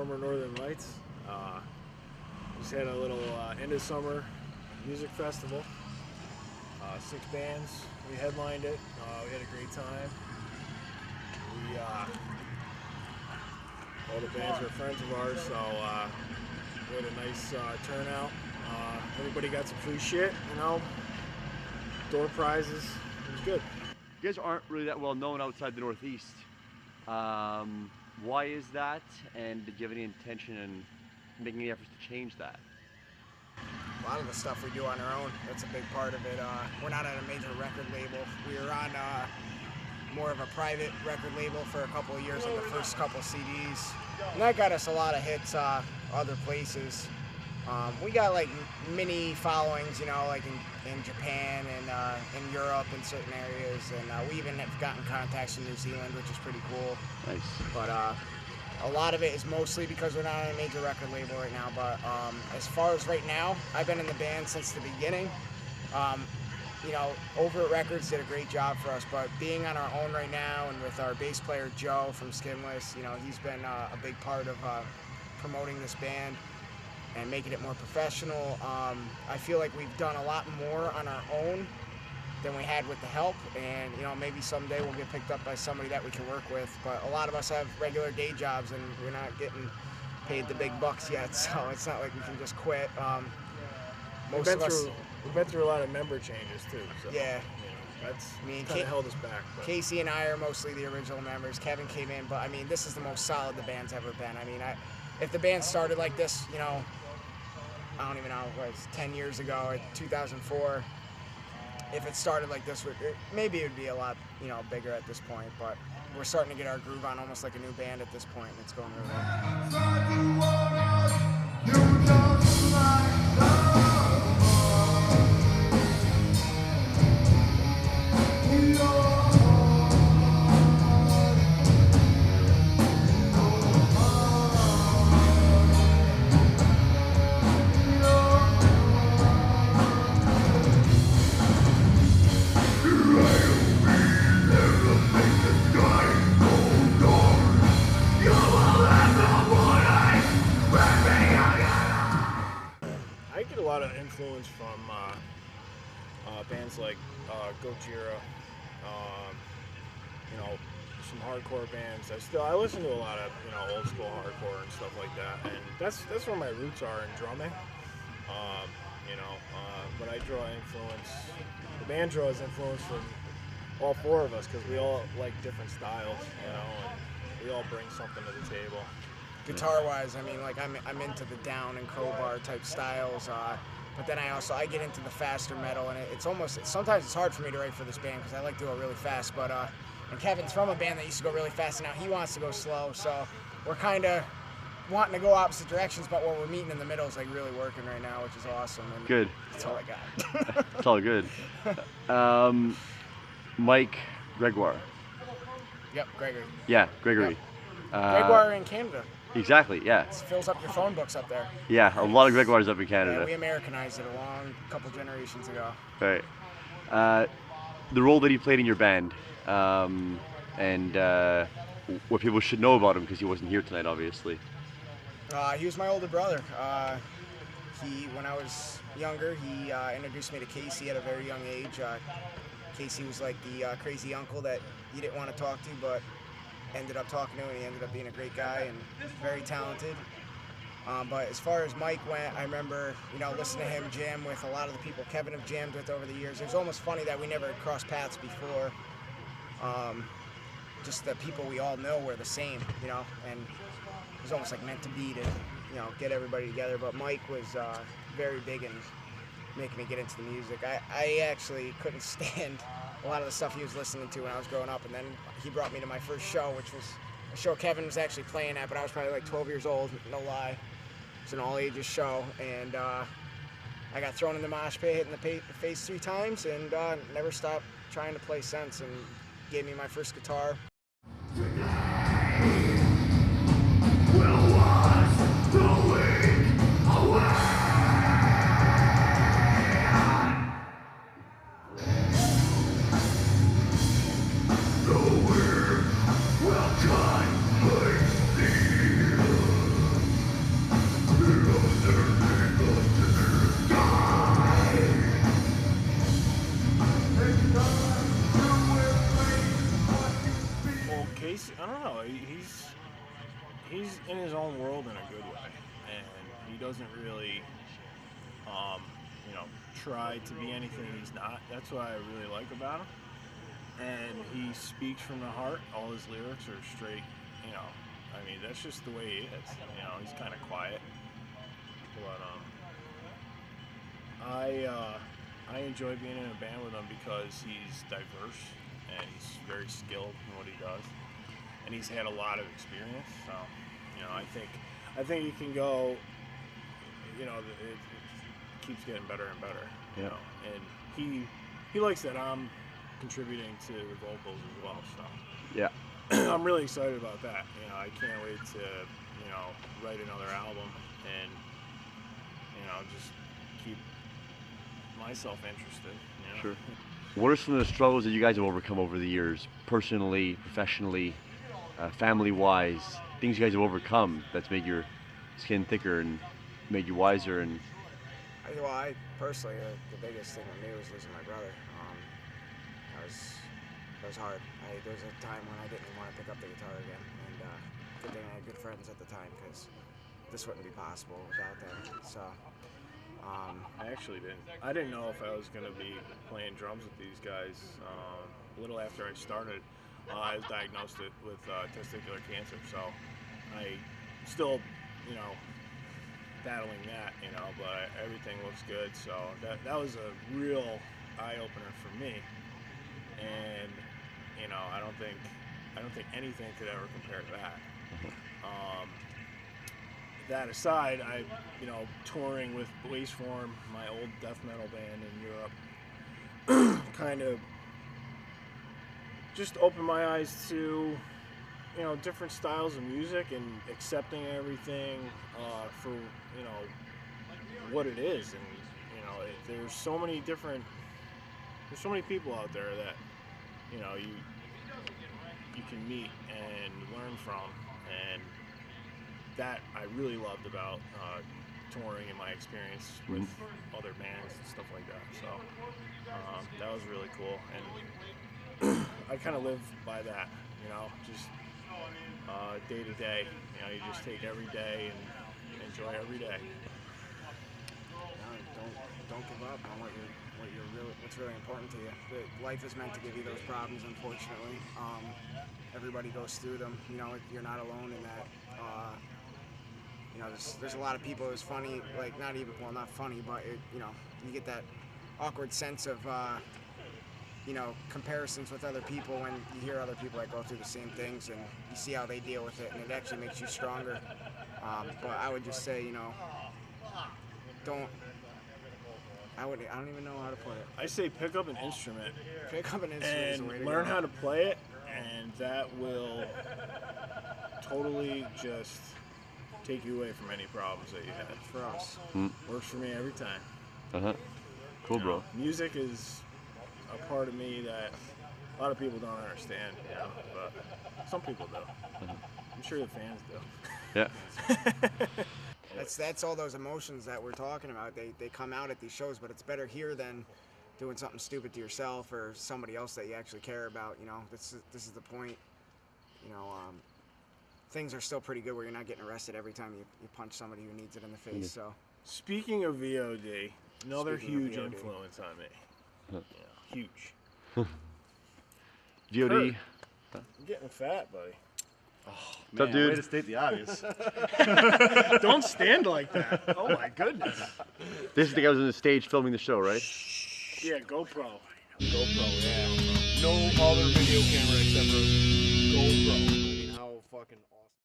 Summer Northern Lights. Just had a little end of summer music festival. 6 bands. We headlined it. We had a great time. All the bands were friends of ours, so we had a nice turnout. Everybody got some free shit, you know, door prizes. It was good. You guys aren't really that well known outside the Northeast. Why is that? And did you have any intention in making any efforts to change that? A lot of the stuff we do on our own, that's a big part of it. We're not on a major record label. We were on more of a private record label for a couple of years on the first couple CDs. And that got us a lot of hits other places. We got like mini followings, you know, like in Japan and in Europe in certain areas. And we even have gotten contacts in New Zealand, which is pretty cool. Nice. But a lot of it is mostly because we're not on a major record label right now. But as far as right now, I've been in the band since the beginning. You know, Overt Records did a great job for us, but being on our own right now and with our bass player Joe from Skinless, you know, he's been a big part of promoting this band and making it more professional. I feel like we've done a lot more on our own than we had with the help, and you know, maybe someday we'll get picked up by somebody that we can work with, but a lot of us have regular day jobs and we're not getting paid the big bucks yet, so it's not like we can just quit. We've been through a lot of member changes too, so yeah, you know, that's kind of held us back. But. Casey and I are mostly the original members. Kevin came in, but I mean, this is the most solid the band's ever been. I mean, if the band started like this, you know, I don't even know, it was 10 years ago, in 2004, if it started like this, maybe it would be a lot, you know, bigger at this point, but we're starting to get our groove on almost like a new band at this point, and it's going really well. Influence from bands like Gojira, you know, some hardcore bands. I listen to a lot of, you know, old school hardcore and stuff like that, and that's where my roots are in drumming. You know, but I draw influence. The band draws influence from all 4 of us because we all like different styles, you know, and we all bring something to the table. Guitar-wise, I mean, like I'm into the down and crowbar type styles. But then I get into the faster metal, and sometimes it's hard for me to write for this band because I like to go really fast. But and Kevin's from a band that used to go really fast, and now he wants to go slow. So we're kind of wanting to go opposite directions, but what we're meeting in the middle is like really working right now, which is awesome. And good. That's all I got. It's all good. Mike Gregoire. Yep, Gregory. Yeah, Gregory. Yep. Gregoire in Canada. Exactly, yeah. It fills up your phone books up there. Yeah, a lot of Gregoires up in Canada. Yeah, we Americanized it a long couple generations ago. Right. The role that he played in your band, and what people should know about him, because he wasn't here tonight, obviously. He was my older brother. When I was younger, he introduced me to Casey at a very young age. Casey was like the crazy uncle that you didn't want to talk to, but ended up talking to him, and he ended up being a great guy and very talented. But as far as Mike went, I remember, you know, listening to him jam with a lot of the people Kevin have jammed with over the years. It was almost funny that we never crossed paths before. Just the people we all know were the same, you know, and it was almost like meant to be to, you know, get everybody together. But Mike was very big in making me get into the music. I actually couldn't stand a lot of the stuff he was listening to when I was growing up, and then he brought me to my first show, which was a show Kevin was actually playing at, but I was probably like 12 years old, no lie. It was an all-ages show, and I got thrown in the mosh pit, hit in the face 3 times, and never stopped trying to play since, and gave me my first guitar. I don't know. He's in his own world in a good way, and he doesn't really, you know, try to be anything he's not. That's what I really like about him. And he speaks from the heart. All his lyrics are straight, you know. I mean, that's just the way he is. You know, he's kind of quiet, but I enjoy being in a band with him because he's diverse and he's very skilled in what he does, and he's had a lot of experience. So, you know, I think he can go. You know, it keeps getting better and better. You know, and he likes that I'm contributing to the vocals as well. So yeah. I'm really excited about that. You know, I can't wait to, you know, write another album and, you know, just keep myself interested. You know? Sure. What are some of the struggles that you guys have overcome over the years, personally, professionally, family-wise? Things you guys have overcome that's made your skin thicker and made you wiser. And Well, I personally, the biggest thing with me was losing my brother. That was hard. There was a time when I didn't even want to pick up the guitar again, and good thing I had good friends at the time, because this wouldn't be possible without them. So I actually didn't. I didn't know if I was going to be playing drums with these guys. A little after I started, I was diagnosed with testicular cancer, so I still, you know, battling that, you know, but everything looks good. So that was a real eye-opener for me, and you know, I don't think anything could ever compare to that. That aside, you know, touring with Wasteform, my old death metal band in Europe, kind of just opened my eyes to, you know, different styles of music and accepting everything for, you know, what it is. And, you know, there's so many people out there that, you know, you can meet and learn from, and that I really loved about touring and my experience with other bands and stuff like that. So that was really cool, and I kind of live by that, you know, just day to day. You know, you just take every day and enjoy every day. Don't give up on what's really important to you. Life is meant to give you those problems, unfortunately. Everybody goes through them. You know, you're not alone in that. You know, there's a lot of people who's funny, like not funny, but you know, you get that awkward sense of, you know, comparisons with other people when you hear other people that go through the same things, and you see how they deal with it, and it actually makes you stronger. But I would just say, you know, I don't even know how to put it. I say pick up an instrument. Pick up an instrument is the way to go. Learn how to play it, and that will totally just take you away from any problems that you had. For us. Works for me every time. Cool, bro. Music is a part of me that a lot of people don't understand, you know, but some people do. I'm sure the fans do. Yeah. That's all those emotions that we're talking about. They come out at these shows, but it's better here than doing something stupid to yourself or somebody else that you actually care about. You know, this is the point. You know, things are still pretty good where you're not getting arrested every time you punch somebody who needs it in the face. So, speaking of VOD, another huge influence on me. Yeah, huge. VOD. I'm getting fat, buddy. Man, dude. way to state the obvious. Don't stand like that. Oh my goodness. This is the guy who was on the stage filming the show, right? Yeah, GoPro. GoPro, yeah. No other video camera except for GoPro.